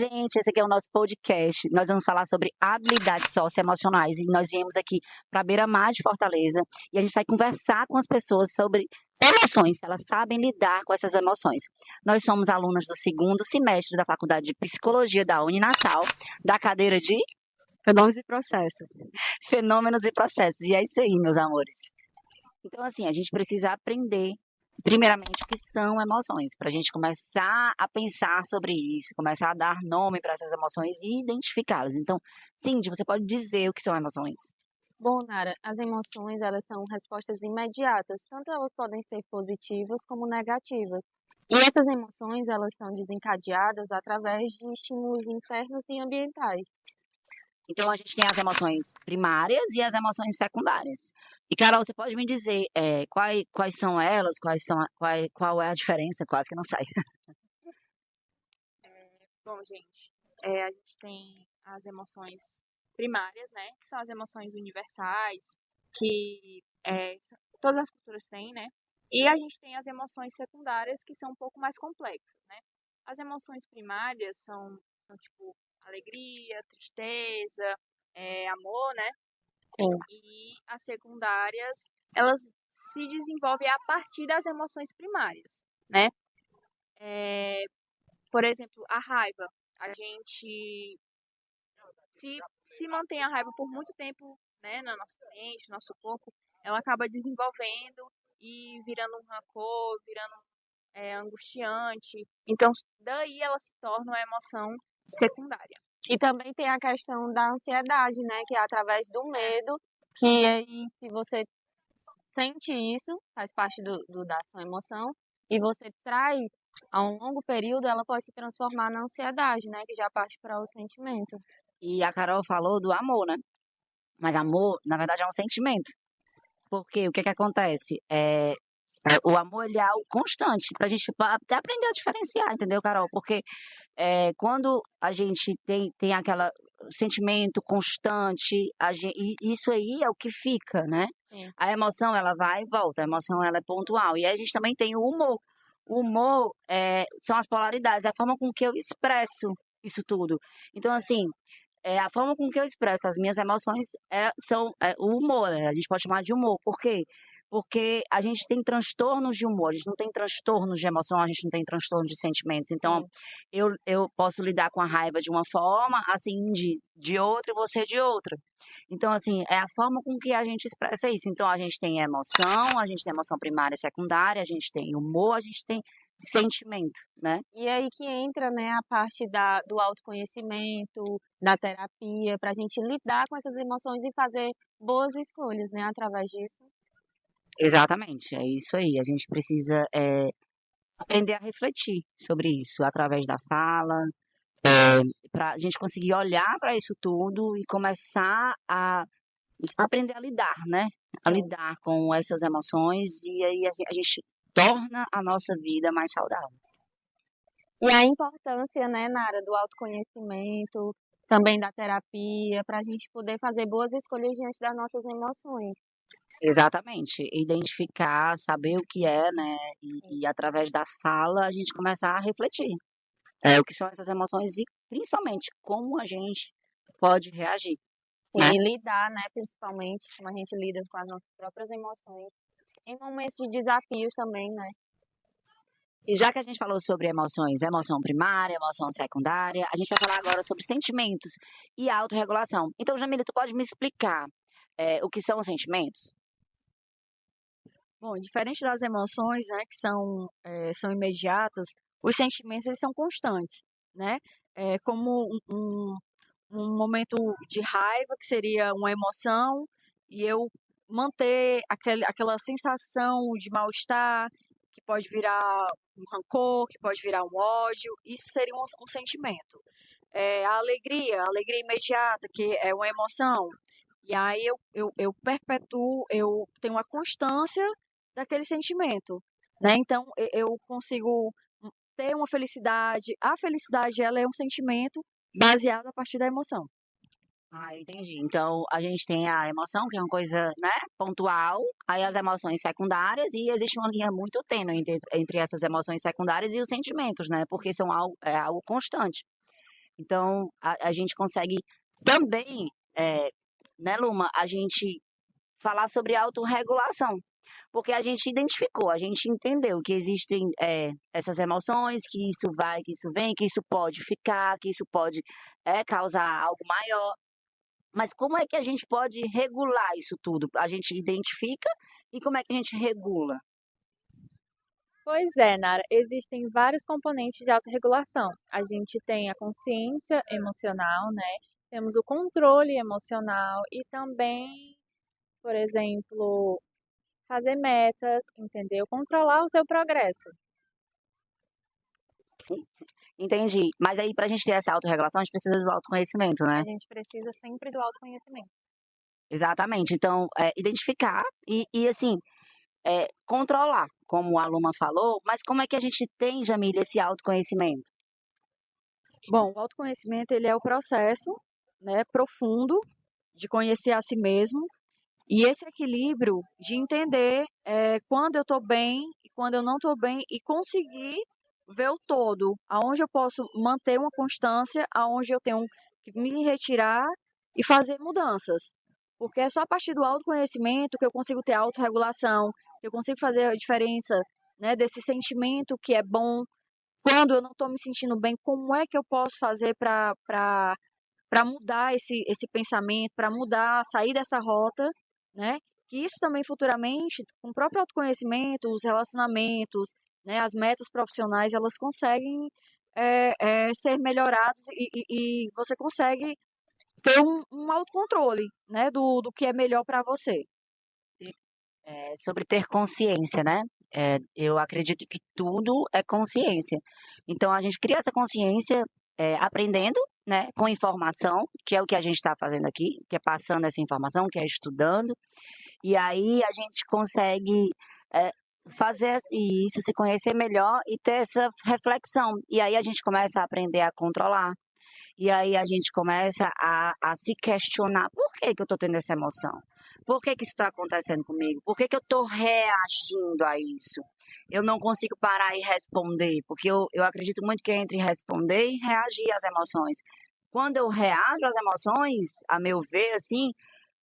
gente, esse aqui é o nosso podcast. Nós vamos falar sobre habilidades socioemocionais e nós viemos aqui para a Beira-Mar de Fortaleza e a gente vai conversar com as pessoas sobre emoções, se elas sabem lidar com essas emoções. Nós somos alunas do segundo semestre da Faculdade de Psicologia da Uninassal, da cadeira de Fenômenos e processos. Fenômenos e Processos. E é isso aí, meus amores. Então, assim, a gente precisa aprender, primeiramente, o que são emoções, para a gente começar a pensar sobre isso, começar a dar nome para essas emoções e identificá-las. Então, Cindy, você pode dizer o que são emoções? Bom, Nara, as emoções, elas são respostas imediatas, tanto elas podem ser positivas como negativas. E essas emoções, elas são desencadeadas através de estímulos internos e ambientais. Então, a gente tem as emoções primárias e as emoções secundárias. E, Carol, você pode me dizer quais são elas, qual é a diferença? Quase que não sai. Bom, gente, a gente tem as emoções primárias, né? Que são as emoções universais, que todas as culturas têm, né? E a gente tem as emoções secundárias, que são um pouco mais complexas, né? As emoções primárias são tipo, alegria, tristeza, amor, né? Sim. E as secundárias, elas se desenvolvem a partir das emoções primárias, né? Por exemplo, a raiva. A gente se mantém a raiva por muito tempo, né, na nossa mente, no nosso corpo, ela acaba desenvolvendo e virando um rancor, virando angustiante. Então, daí ela se torna uma emoção secundária. E também tem a questão da ansiedade, né? Que é através do medo, que aí, se você sente isso, faz parte da sua emoção, e você traz a um longo período, ela pode se transformar na ansiedade, né? Que já parte para o sentimento. E a Carol falou do amor, né? Mas amor, na verdade, é um sentimento. Porque o que acontece? O amor, ele é algo constante, pra gente até aprender a diferenciar, entendeu, Carol? Porque quando a gente tem aquele sentimento constante, e isso aí é o que fica, né? Sim. A emoção, ela vai e volta, a emoção, ela é pontual. E aí a gente também tem o humor. O humor são as polaridades, é a forma com que eu expresso isso tudo. Então, assim, a forma com que eu expresso as minhas emoções são o humor, né? A gente pode chamar de humor. Por quê? Porque a gente tem transtornos de humor, a gente não tem transtornos de emoção, a gente não tem transtornos de sentimentos. Então, eu posso lidar com a raiva de uma forma, assim, de outra e você de outra. Então, assim, é a forma com que a gente expressa isso. Então, a gente tem emoção primária e secundária, a gente tem humor, a gente tem sentimento, né? E aí que entra, né, a parte do autoconhecimento, da terapia, para a gente lidar com essas emoções e fazer boas escolhas, né, através disso. Exatamente, é isso aí. A gente precisa aprender a refletir sobre isso através da fala, para a gente conseguir olhar para isso tudo e começar a aprender a lidar, né? A lidar com essas emoções e aí assim, a gente torna a nossa vida mais saudável. E a importância, né, Nara, do autoconhecimento, também da terapia, para a gente poder fazer boas escolhas diante das nossas emoções. Exatamente, identificar, saber o que é, né? E através da fala a gente começar a refletir. O que são essas emoções e principalmente como a gente pode reagir. Né? E lidar, né, principalmente, como a gente lida com as nossas próprias emoções. Em momentos de desafios também, né? E já que a gente falou sobre emoções, emoção primária, emoção secundária, a gente vai falar agora sobre sentimentos e autorregulação. Então, Jamila, tu pode me explicar o que são os sentimentos? Bom, diferente das emoções, né, que são imediatas, os sentimentos eles são constantes, né? Como um momento de raiva, que seria uma emoção, e eu manter aquela sensação de mal-estar, que pode virar um rancor, que pode virar um ódio, isso seria um sentimento. A alegria imediata, que é uma emoção, e aí eu perpetuo, eu tenho uma constância daquele sentimento, né? Então, eu consigo ter uma felicidade. A felicidade, ela é um sentimento baseado a partir da emoção. Ah, entendi. Então, a gente tem a emoção, que é uma coisa, né, pontual, aí as emoções secundárias, e existe uma linha muito tênue entre essas emoções secundárias e os sentimentos, né, porque são algo constante. Então, a gente consegue também, né, Luma, a gente falar sobre autorregulação. Porque a gente identificou, a gente entendeu que existem essas emoções, que isso vai, que isso vem, que isso pode ficar, que isso pode causar algo maior. Mas como é que a gente pode regular isso tudo? A gente identifica e como é que a gente regula? Pois é, Nara, existem vários componentes de autorregulação. A gente tem a consciência emocional, né? Temos o controle emocional e também, por exemplo, fazer metas, entendeu? Controlar o seu progresso. Entendi. Mas aí, para a gente ter essa autorregulação, a gente precisa do autoconhecimento, né? A gente precisa sempre do autoconhecimento. Exatamente. Então, identificar e assim, controlar, como a Luma falou, mas como é que a gente tem, Jamília, esse autoconhecimento? Bom, o autoconhecimento ele é o processo, né, profundo de conhecer a si mesmo e esse equilíbrio de entender quando eu estou bem e quando eu não estou bem e conseguir ver o todo, aonde eu posso manter uma constância, aonde eu tenho que me retirar e fazer mudanças. Porque é só a partir do autoconhecimento que eu consigo ter autorregulação, que eu consigo fazer a diferença, né, desse sentimento que é bom. Quando eu não estou me sentindo bem, como é que eu posso fazer para mudar esse pensamento, para mudar, sair dessa rota, né? Que isso também futuramente, com o próprio autoconhecimento, os relacionamentos, né, as metas profissionais, elas conseguem ser melhoradas e você consegue ter um autocontrole, né, do que é melhor para você. Sobre ter consciência, né? Eu acredito que tudo é consciência. Então, a gente cria essa consciência aprendendo, né, com informação, que é o que a gente está fazendo aqui, que é passando essa informação, que é estudando. E aí a gente consegue fazer isso, se conhecer melhor e ter essa reflexão. E aí a gente começa a aprender a controlar. E aí a gente começa a se questionar, por que que eu estou tendo essa emoção? Por que que isso está acontecendo comigo? Por que que eu estou reagindo a isso? Eu não consigo parar e responder, porque eu acredito muito que é entre responder e reagir às emoções. Quando eu reajo às emoções, a meu ver, assim,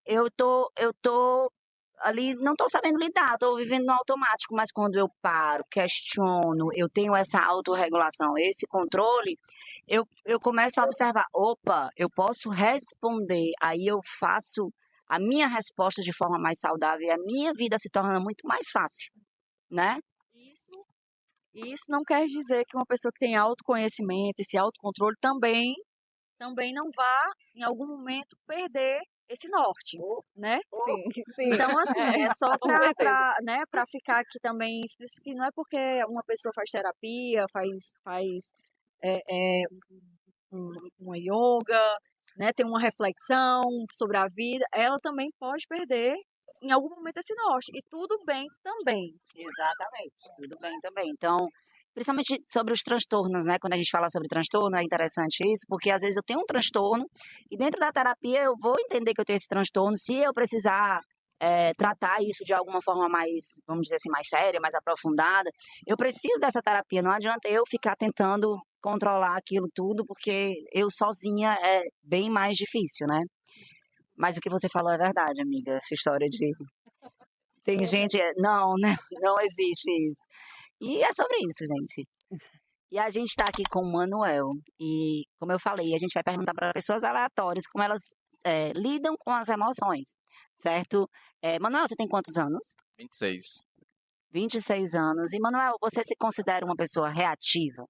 eu tô ali, não estou sabendo lidar, estou vivendo no automático, mas quando eu paro, questiono, eu tenho essa autorregulação, esse controle, eu começo a observar, opa, eu posso responder, aí eu faço a minha resposta de forma mais saudável e a minha vida se torna muito mais fácil, né? Isso não quer dizer que uma pessoa que tem autoconhecimento, esse autocontrole também não vá, em algum momento, perder esse norte, né? Sim, sim. Então, assim, é só Com certeza. né, para ficar aqui também explícito que não é porque uma pessoa faz terapia, faz é, é, uma yoga, né, tem uma reflexão sobre a vida, ela também pode perder em algum momento esse norte. E tudo bem também. Exatamente, tudo bem também. Então, principalmente sobre os transtornos, né? Quando a gente fala sobre transtorno, é interessante isso, porque às vezes eu tenho um transtorno e dentro da terapia eu vou entender que eu tenho esse transtorno, se eu precisar tratar isso de alguma forma mais, vamos dizer assim, mais séria, mais aprofundada, eu preciso dessa terapia, não adianta eu ficar tentando controlar aquilo tudo, porque eu sozinha é bem mais difícil, né? Mas o que você falou é verdade, amiga, essa história de tem gente, não, né? Não existe isso. E é sobre isso, gente. E a gente está aqui com o Manuel. E, como eu falei, a gente vai perguntar para pessoas aleatórias como elas lidam com as emoções, certo? Manuel, você tem quantos anos? 26. 26 anos. E, Manuel, você se considera uma pessoa reativa?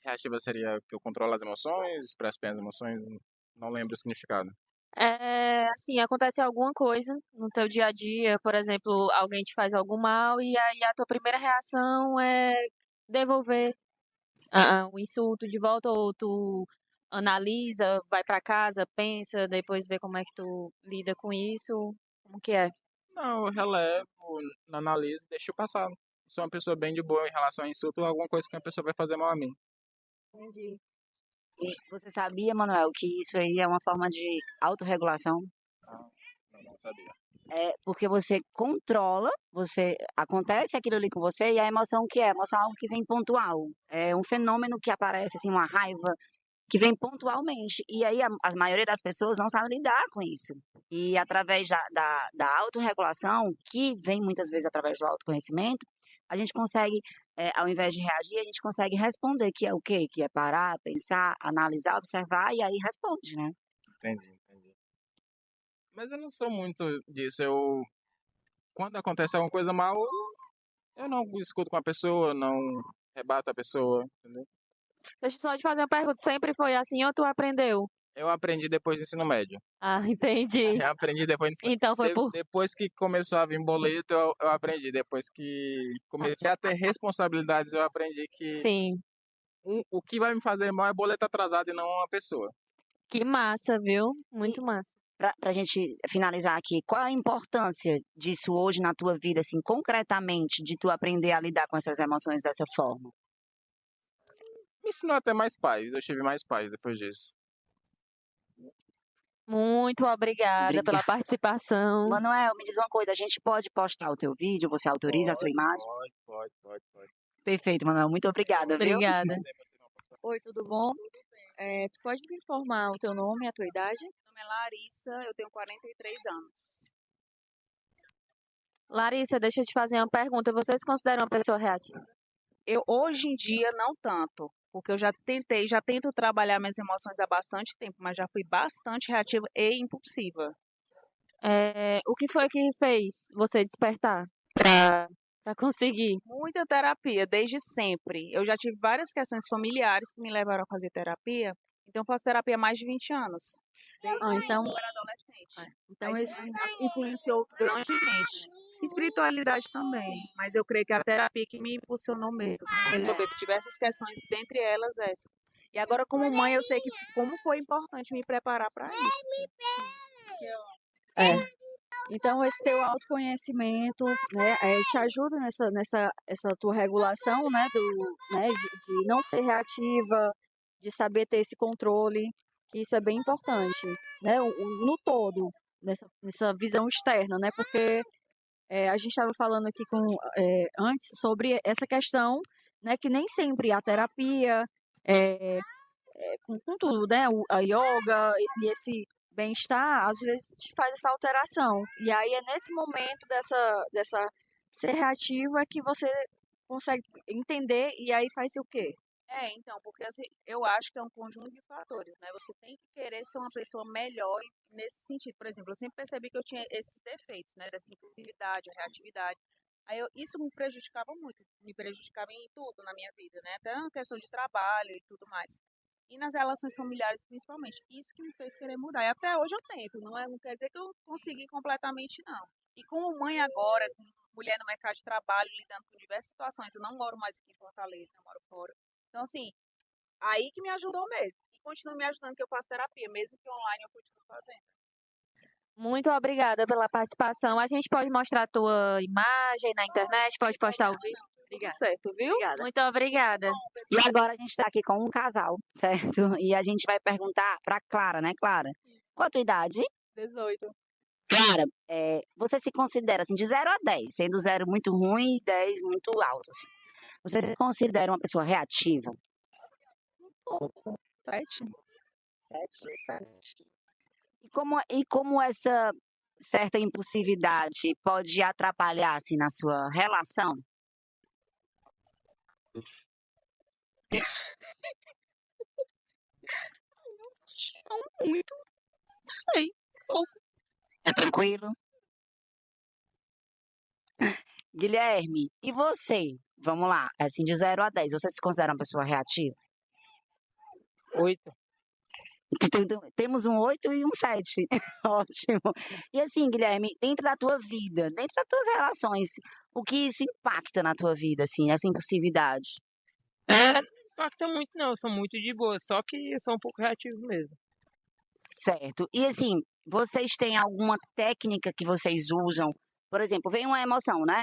Reativa seria que eu controlo as emoções, expresso bem as emoções, não lembro o significado. Assim, acontece alguma coisa no teu dia a dia, por exemplo, alguém te faz algum mal e aí a tua primeira reação é devolver o insulto de volta ou tu analisa, vai pra casa, pensa, depois vê como é que tu lida com isso, como que é? Não, eu relevo, não analiso, deixo passar. Sou uma pessoa bem de boa em relação a insulto ou alguma coisa que uma pessoa vai fazer mal a mim. Entendi. E você sabia, Manuel, que isso aí é uma forma de autorregulação? Eu não sabia. É porque você controla, acontece aquilo ali com você e a emoção o que é? A emoção é algo que vem pontual. É um fenômeno que aparece, assim, uma raiva que vem pontualmente. E aí a maioria das pessoas não sabe lidar com isso. E através da autorregulação, que vem muitas vezes através do autoconhecimento, a gente consegue, ao invés de reagir, a gente consegue responder, que é o quê? Que é parar, pensar, analisar, observar e aí responde, né? Entendi. Mas eu não sou muito disso. Quando acontece alguma coisa mal, eu não discuto com a pessoa, não rebato a pessoa, entendeu? Deixa eu só te fazer uma pergunta. Sempre foi assim ou tu aprendeu? Eu aprendi depois do ensino médio. Ah, entendi. Eu aprendi depois do ensino Então foi por. Depois que começou a vir boleto, eu aprendi. Depois que comecei a ter responsabilidades, eu aprendi que Sim. o que vai me fazer mal é boleto atrasado e não uma pessoa. Que massa, viu? Muito massa. Pra gente finalizar aqui, qual a importância disso hoje na tua vida, assim, concretamente, de tu aprender a lidar com essas emoções dessa forma? Me ensinou até mais paz. Eu tive mais paz depois disso. Muito obrigada pela participação. Manuel, me diz uma coisa, a gente pode postar o teu vídeo? Você autoriza a sua imagem? Pode. Perfeito, Manuel, muito obrigada, viu? Obrigada. Oi, tudo bom? Tu pode me informar o teu nome e a tua idade? Meu nome é Larissa, eu tenho 43 anos. Larissa, deixa eu te fazer uma pergunta. Você se considera uma pessoa reativa? Eu hoje em dia não tanto, porque eu já tento trabalhar minhas emoções há bastante tempo, mas já fui bastante reativa e impulsiva. O que foi que fez você despertar para conseguir? Muita terapia, desde sempre. Eu já tive várias questões familiares que me levaram a fazer terapia, então eu faço terapia há mais de 20 anos. Desde então- quando eu era adolescente. Então, Aí esse, isso influenciou grandemente. Espiritualidade também, mas eu creio que a terapia que me impulsionou mesmo, assim, resolver diversas questões, dentre elas essa. E agora, como mãe, eu sei que como foi importante me preparar para isso. então, esse teu autoconhecimento, né, te ajuda essa tua regulação, né, de não ser reativa, de saber ter esse controle, que isso é bem importante, né, no todo, nessa visão externa, né, porque a gente estava falando aqui antes sobre essa questão, né, que nem sempre a terapia, com tudo, né, a yoga e esse bem-estar, às vezes te faz essa alteração. E aí é nesse momento dessa ser reativa que você consegue entender e aí faz o quê? Então, porque assim, eu acho que é um conjunto de fatores, né? Você tem que querer ser uma pessoa melhor nesse sentido. Por exemplo, eu sempre percebi que eu tinha esses defeitos, né? Dessa impulsividade, reatividade. Isso me prejudicava muito, me prejudicava em tudo na minha vida, né? Até na questão de trabalho e tudo mais. E nas relações familiares, principalmente. Isso que me fez querer mudar. E até hoje eu tento, não quer dizer que eu consegui completamente, não. E como mãe agora, como mulher no mercado de trabalho, lidando com diversas situações, eu não moro mais aqui em Fortaleza, eu moro fora. Então, assim, aí que me ajudou mesmo. E continua me ajudando que eu faço terapia, mesmo que online eu continuo fazendo. Muito obrigada pela participação. A gente pode mostrar a tua imagem na internet, pode postar o vídeo. Tudo certo, viu? Obrigada. Muito obrigada. E agora a gente está aqui com um casal, certo? E a gente vai perguntar para Clara, né, Clara? Qual a tua idade? 18. Clara, você se considera, assim, de 0 a 10, sendo 0 muito ruim e 10 muito alto, assim. Você se considera uma pessoa reativa? 7. 7. E como essa certa impulsividade pode atrapalhar, assim, na sua relação? Não muito. Sei. É tranquilo? Guilherme, e você? Vamos lá, assim, de 0 a 10, você se considera uma pessoa reativa? 8. Temos um 8 e um 7. Ótimo. E assim, Guilherme, dentro da tua vida, dentro das tuas relações, o que isso impacta na tua vida, assim, essa impulsividade? Não impacta muito, não. Eu sou muito de boa, só que eu sou um pouco reativo mesmo. Certo. E assim, vocês têm alguma técnica que vocês usam? Por exemplo, vem uma emoção, né?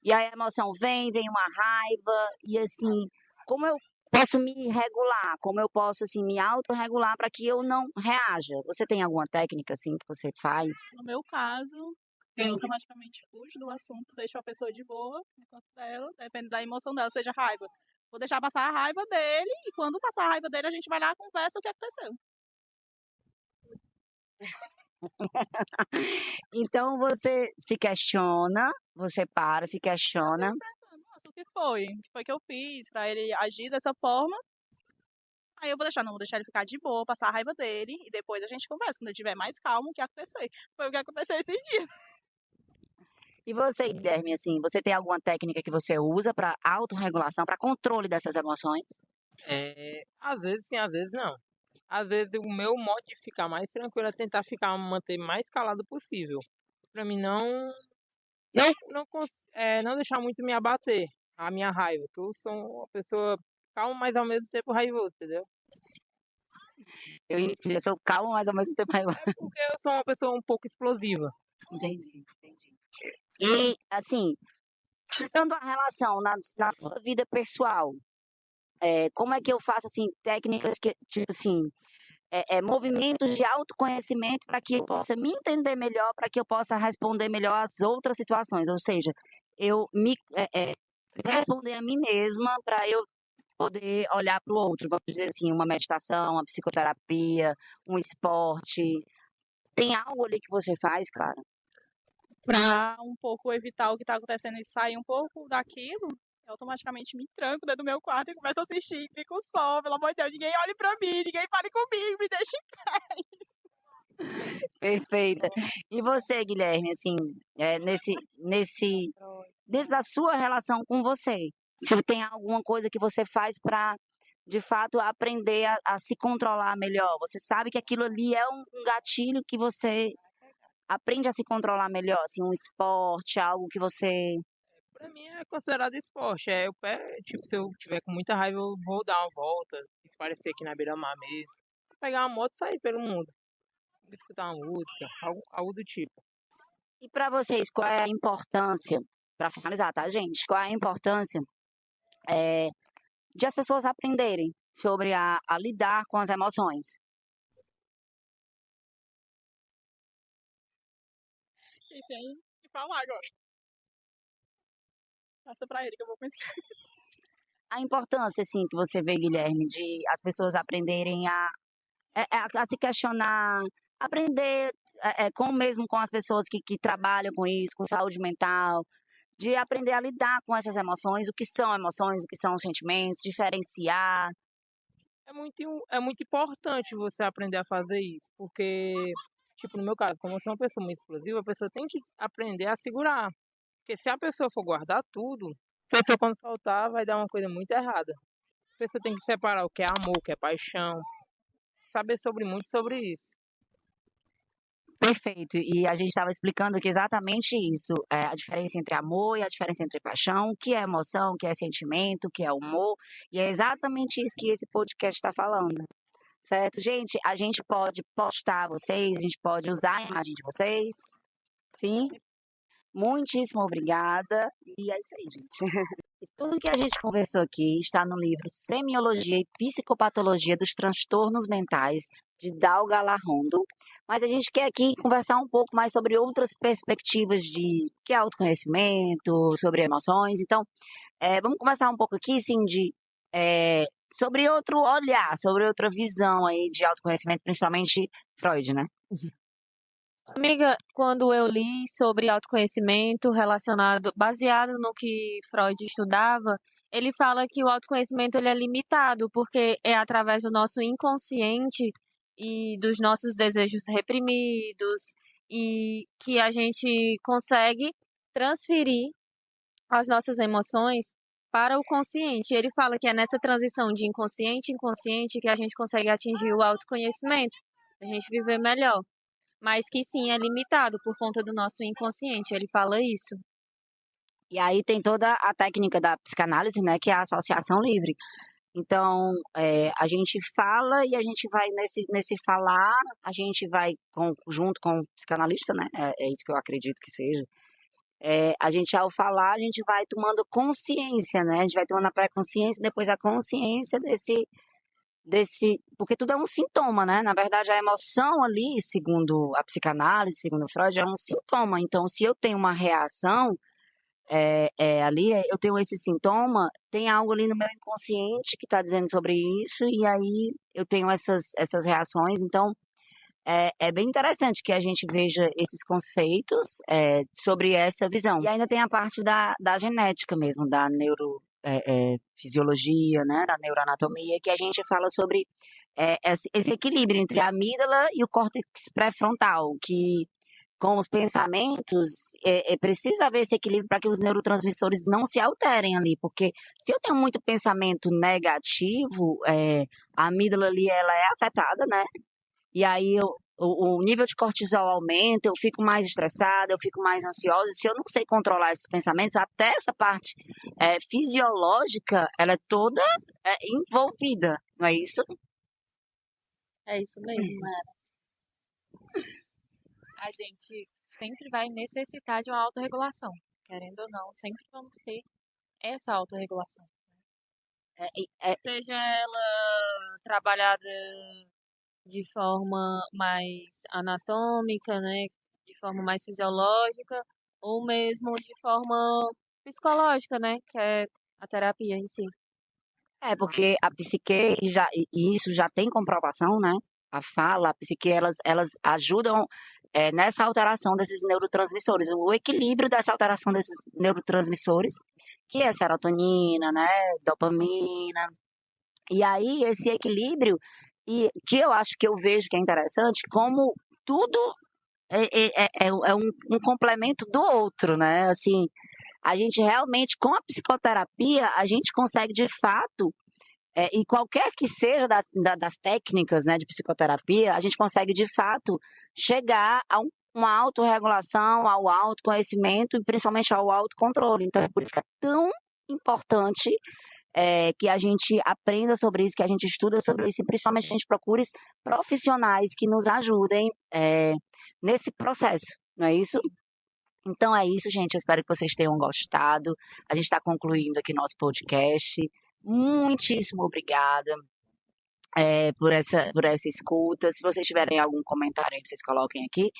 E a emoção vem uma raiva, e assim, posso me regular, como eu posso, assim, me autorregular para que eu não reaja. Você tem alguma técnica, assim, que você faz? No meu caso, eu automaticamente fujo do assunto, deixo a pessoa de boa no canto dela, depende da emoção dela, seja raiva. Vou deixar passar a raiva dele e quando passar a raiva dele, a gente vai lá e conversa o que aconteceu. Então você se questiona, você para, se questiona. Nossa, o que foi? O que foi que eu fiz pra ele agir dessa forma? Aí eu vou deixar, não, vou deixar ele ficar de boa, passar a raiva dele e depois a gente conversa. Quando ele estiver mais calmo, o que aconteceu? Foi o que aconteceu esses dias. E você, Guilherme, assim, você tem alguma técnica que você usa para autorregulação, para controle dessas emoções? Às vezes sim, às vezes não. Às vezes o meu modo de ficar mais tranquilo é tentar manter mais calado possível. Pra mim não deixar muito me abater a minha raiva. Porque eu sou uma pessoa calma, mas ao mesmo tempo raivoso, entendeu? Eu sou calma, mas ao mesmo tempo raivosa. É porque eu sou uma pessoa um pouco explosiva. Entendi. E, assim, estando a relação na sua vida pessoal, como é que eu faço, assim, técnicas que, tipo assim, movimentos de autoconhecimento para que eu possa me entender melhor, para que eu possa responder melhor às outras situações. Ou seja, eu me responder a mim mesma para eu poder olhar para o outro. Vamos dizer assim, uma meditação, uma psicoterapia, um esporte. Tem algo ali que você faz, Clara? Pra um pouco evitar o que tá acontecendo e sair um pouco daquilo, eu automaticamente me tranco dentro do meu quarto e começo a assistir. Fico só, pelo amor de Deus, ninguém olhe pra mim, ninguém fale comigo, me deixe em paz. Perfeita. E você, Guilherme, assim, dentro da sua relação com você, se tem alguma coisa que você faz para, de fato, aprender a se controlar melhor? Você sabe que aquilo ali é um gatilho que você aprende a se controlar melhor, assim, um esporte, algo que você... Pra mim é considerado esporte. Tipo, se eu tiver com muita raiva, eu vou dar uma volta, parecer aqui na beira-mar mesmo. Pegar uma moto e sair pelo mundo. Escutar uma música, algo do tipo. E para vocês, qual é a importância, para finalizar, tá, gente? Qual é a importância de as pessoas aprenderem sobre a lidar com as emoções? Isso aí, e falar agora. Passa pra ele que eu vou pensar. A importância, assim, que você vê, Guilherme, de as pessoas aprenderem a se questionar, aprender mesmo com as pessoas que trabalham com isso, com saúde mental, de aprender a lidar com essas emoções, o que são os sentimentos, diferenciar. É muito importante você aprender a fazer isso, porque, tipo, no meu caso, como eu sou uma pessoa muito explosiva, a pessoa tem que aprender a segurar. Porque se a pessoa for guardar tudo, a pessoa quando soltar vai dar uma coisa muito errada. A pessoa tem que separar o que é amor, o que é paixão, saber muito sobre isso. Perfeito. E a gente estava explicando que exatamente isso, a diferença entre amor e a diferença entre paixão, o que é emoção, o que é sentimento, o que é humor, e é exatamente isso que esse podcast está falando. Certo? Gente, a gente pode postar vocês, a gente pode usar a imagem de vocês. Sim? Muitíssimo obrigada. E é isso aí, gente. E tudo que a gente conversou aqui está no livro Semiologia e Psicopatologia dos Transtornos Mentais, de Dal Galarrondo. Mas a gente quer aqui conversar um pouco mais sobre outras perspectivas de que é autoconhecimento, sobre emoções. Então, vamos conversar um pouco aqui, Cindy, sobre outro olhar, sobre outra visão aí de autoconhecimento, principalmente Freud, né? Amiga, quando eu li sobre autoconhecimento baseado no que Freud estudava, ele fala que o autoconhecimento ele é limitado, porque é através do nosso inconsciente e dos nossos desejos reprimidos e que a gente consegue transferir as nossas emoções para o consciente. Ele fala que é nessa transição de inconsciente e inconsciente que a gente consegue atingir o autoconhecimento, a gente viver melhor. Mas que sim, é limitado por conta do nosso inconsciente. Ele fala isso. E aí tem toda a técnica da psicanálise, né, que é a associação livre. Então, a gente fala e a gente vai nesse falar, a gente vai junto com o psicanalista, né? É isso que eu acredito que seja. A gente, ao falar, a gente vai tomando consciência, né? A gente vai tomando a pré-consciência, depois a consciência porque tudo é um sintoma, né? Na verdade, a emoção ali, segundo a psicanálise, segundo Freud, é um sintoma. Então, se eu tenho uma reação ali, eu tenho esse sintoma, tem algo ali no meu inconsciente que está dizendo sobre isso, e aí eu tenho essas reações. Então, é bem interessante que a gente veja esses conceitos sobre essa visão. E ainda tem a parte da genética mesmo, da neurofisiologia, né, da neuroanatomia, que a gente fala sobre esse equilíbrio entre a amígdala e o córtex pré-frontal, que com os pensamentos, precisa haver esse equilíbrio para que os neurotransmissores não se alterem ali, porque se eu tenho muito pensamento negativo, a amígdala ali ela é afetada, né? E aí o nível de cortisol aumenta, eu fico mais estressada, eu fico mais ansiosa. Se eu não sei controlar esses pensamentos, até essa parte fisiológica, ela é toda envolvida, não é isso? É isso mesmo, Mara. A gente sempre vai necessitar de uma autorregulação. Querendo ou não, sempre vamos ter essa autorregulação. Seja ela trabalhada de forma mais anatômica, né, de forma mais fisiológica, ou mesmo de forma psicológica, né, que é a terapia em si. Porque a psique, e isso já tem comprovação, né? A fala, a psique, elas ajudam nessa alteração desses neurotransmissores, o equilíbrio dessa alteração desses neurotransmissores, que é serotonina, né? Dopamina. E aí, esse equilíbrio, e que eu acho que eu vejo que é interessante, como tudo é um complemento do outro, né? Assim, a gente realmente, com a psicoterapia, a gente consegue, de fato, e qualquer que seja das técnicas, né, de psicoterapia, a gente consegue, de fato, chegar a uma autorregulação, ao autoconhecimento e principalmente ao autocontrole. Então, é por isso que é tão importante que a gente aprenda sobre isso, que a gente estuda sobre isso e principalmente a gente procure profissionais que nos ajudem nesse processo, não é isso? Então é isso, gente. Eu espero que vocês tenham gostado. A gente está concluindo aqui nosso podcast. Muitíssimo obrigada por essa escuta. Se vocês tiverem algum comentário aí que vocês coloquem aqui.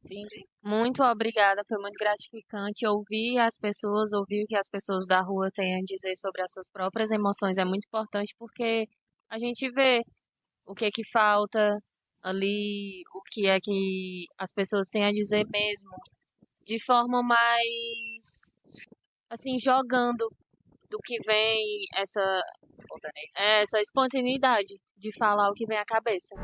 Sim. Muito obrigada, foi muito gratificante ouvir as pessoas, ouvir o que as pessoas da rua têm a dizer sobre as suas próprias emoções. É muito importante porque a gente vê o que é que falta ali, o que é que as pessoas têm a dizer mesmo, de forma mais, assim, jogando do que vem essa espontaneidade de falar o que vem à cabeça.